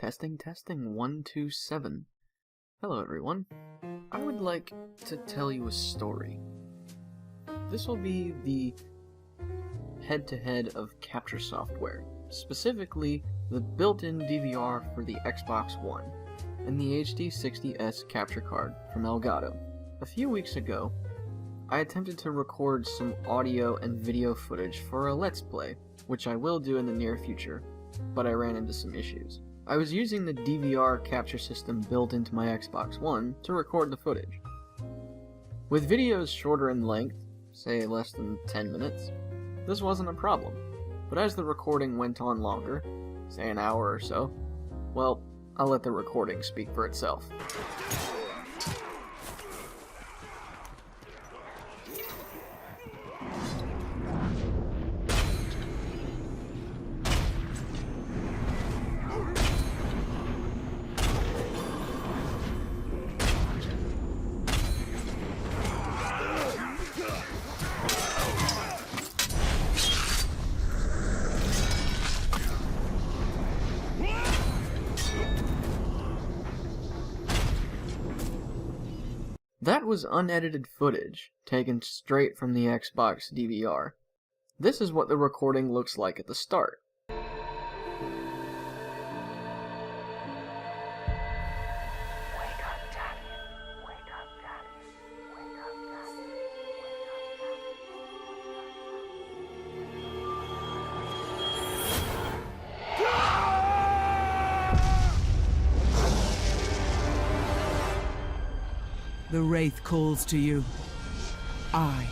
Testing, testing, 127. Hello everyone. I would like to tell you a story. This will be the head-to-head of capture software, specifically the built-in DVR for the Xbox One and the HD60S capture card from Elgato. A few weeks ago, I attempted to record some audio and video footage for a Let's Play, which I will do in the near future, but I ran into some issues. I was using the DVR capture system built into my Xbox One to record the footage. With videos shorter in length, say less than 10 minutes, this wasn't a problem, but as the recording went on longer, say an hour or so, well, I'll let the recording speak for itself. That was unedited footage, taken straight from the Xbox DVR. This is what the recording looks like at the start. The Wraith calls to you. I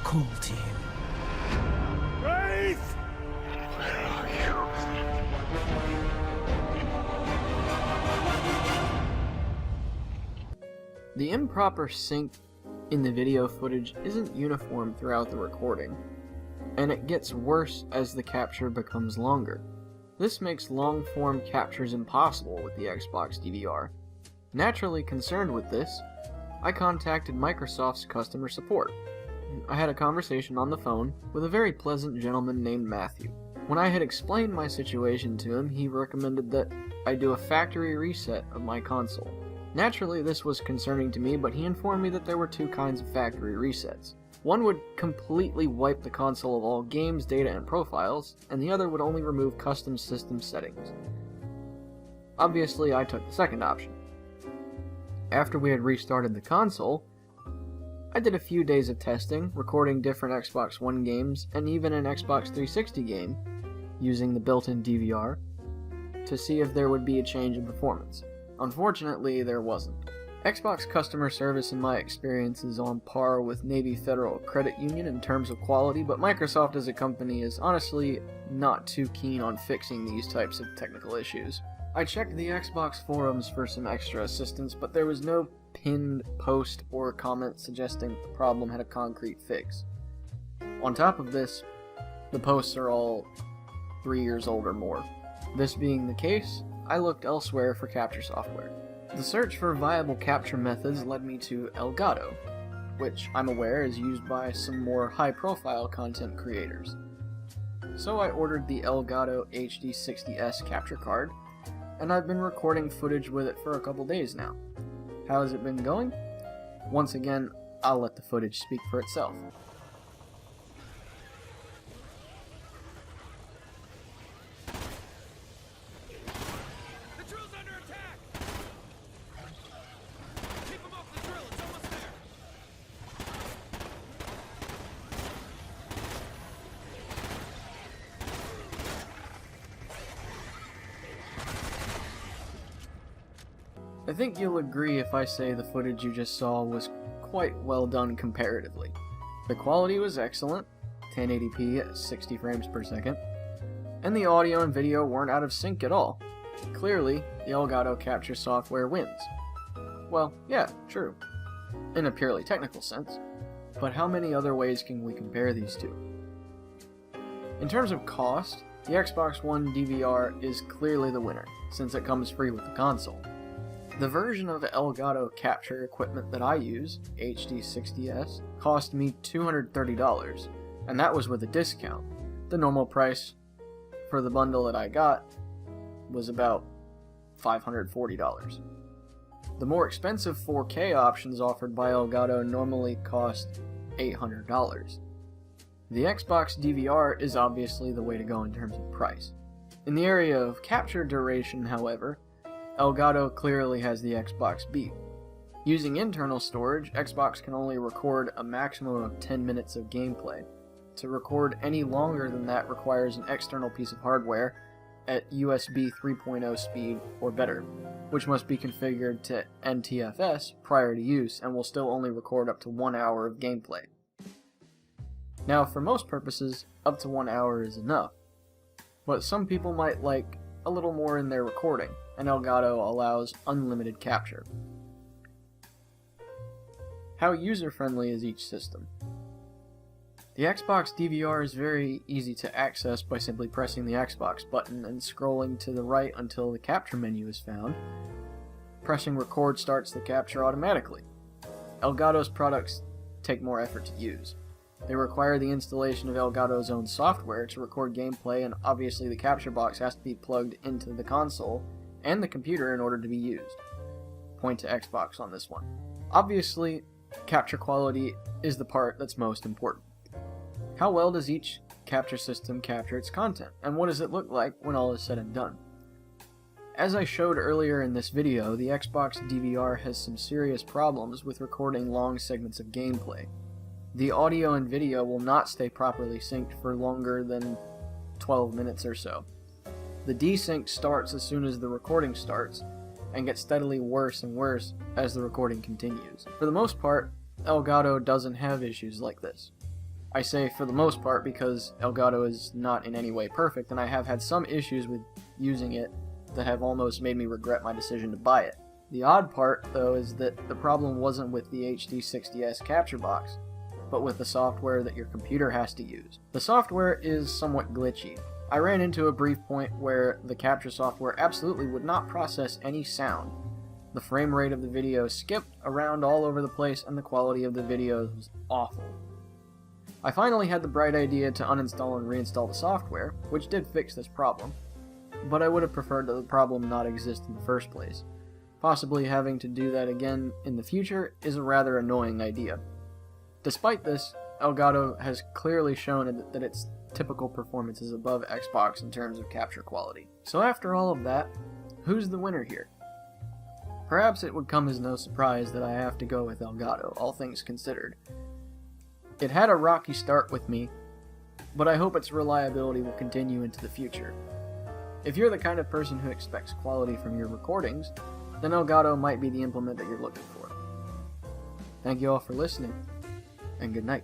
call to you. Wraith! Where are you? The improper sync in the video footage isn't uniform throughout the recording, and it gets worse as the capture becomes longer. This makes long-form captures impossible with the Xbox DVR. Naturally concerned with this, I contacted Microsoft's customer support. I had a conversation on the phone with a very pleasant gentleman named Matthew. When I had explained my situation to him, he recommended that I do a factory reset of my console. Naturally, this was concerning to me, but he informed me that there were two kinds of factory resets. One would completely wipe the console of all games, data, and profiles, and the other would only remove custom system settings. Obviously, I took the second option. After we had restarted the console, I did a few days of testing, recording different Xbox One games and even an Xbox 360 game using the built-in DVR to see if there would be a change in performance. Unfortunately, there wasn't. Xbox customer service in my experience is on par with Navy Federal Credit Union in terms of quality, but Microsoft as a company is honestly not too keen on fixing these types of technical issues. I checked the Xbox forums for some extra assistance, but there was no pinned post or comment suggesting the problem had a concrete fix. On top of this, the posts are all 3 years old or more. This being the case, I looked elsewhere for capture software. The search for viable capture methods led me to Elgato, which I'm aware is used by some more high-profile content creators. So I ordered the Elgato HD60S capture card, and I've been recording footage with it for a couple days now. How has it been going? Once again, I'll let the footage speak for itself. The drill's under attack! Keep him off the drill, it's almost there! I think you'll agree if I say the footage you just saw was quite well done comparatively. The quality was excellent, 1080p at 60 frames per second, and the audio and video weren't out of sync at all. Clearly, the Elgato capture software wins. Well, yeah, true, in a purely technical sense, but how many other ways can we compare these two? In terms of cost, the Xbox One DVR is clearly the winner, since it comes free with the console. The version of Elgato capture equipment that I use, HD60S, cost me $230, and that was with a discount. The normal price for the bundle that I got was about $540. The more expensive 4K options offered by Elgato normally cost $800. The Xbox DVR is obviously the way to go in terms of price. In the area of capture duration, however, Elgato clearly has the Xbox beat. Using internal storage, Xbox can only record a maximum of 10 minutes of gameplay. To record any longer than that requires an external piece of hardware at USB 3.0 speed or better, which must be configured to NTFS prior to use and will still only record up to 1 hour of gameplay. Now, for most purposes, up to 1 hour is enough, but some people might like a little more in their recording, and Elgato allows unlimited capture. How user-friendly is each system? The Xbox DVR is very easy to access by simply pressing the Xbox button and scrolling to the right until the capture menu is found. Pressing record starts the capture automatically. Elgato's products take more effort to use. They require the installation of Elgato's own software to record gameplay, and obviously the capture box has to be plugged into the console and the computer in order to be used. Point to Xbox on this one. Obviously, capture quality is the part that's most important. How well does each capture system capture its content, and what does it look like when all is said and done? As I showed earlier in this video, the Xbox DVR has some serious problems with recording long segments of gameplay. The audio and video will not stay properly synced for longer than 12 minutes or so. The desync starts as soon as the recording starts, and gets steadily worse and worse as the recording continues. For the most part, Elgato doesn't have issues like this. I say for the most part because Elgato is not in any way perfect, and I have had some issues with using it that have almost made me regret my decision to buy it. The odd part, though, is that the problem wasn't with the HD60S capture box, but with the software that your computer has to use. The software is somewhat glitchy. I ran into a brief point where the capture software absolutely would not process any sound. The frame rate of the video skipped around all over the place, and the quality of the videos was awful. I finally had the bright idea to uninstall and reinstall the software, which did fix this problem, but I would have preferred that the problem not exist in the first place. Possibly having to do that again in the future is a rather annoying idea. Despite this, Elgato has clearly shown that its typical performance is above Xbox in terms of capture quality. So after all of that, who's the winner here? Perhaps it would come as no surprise that I have to go with Elgato, all things considered. It had a rocky start with me, but I hope its reliability will continue into the future. If you're the kind of person who expects quality from your recordings, then Elgato might be the implement that you're looking for. Thank you all for listening, and good night.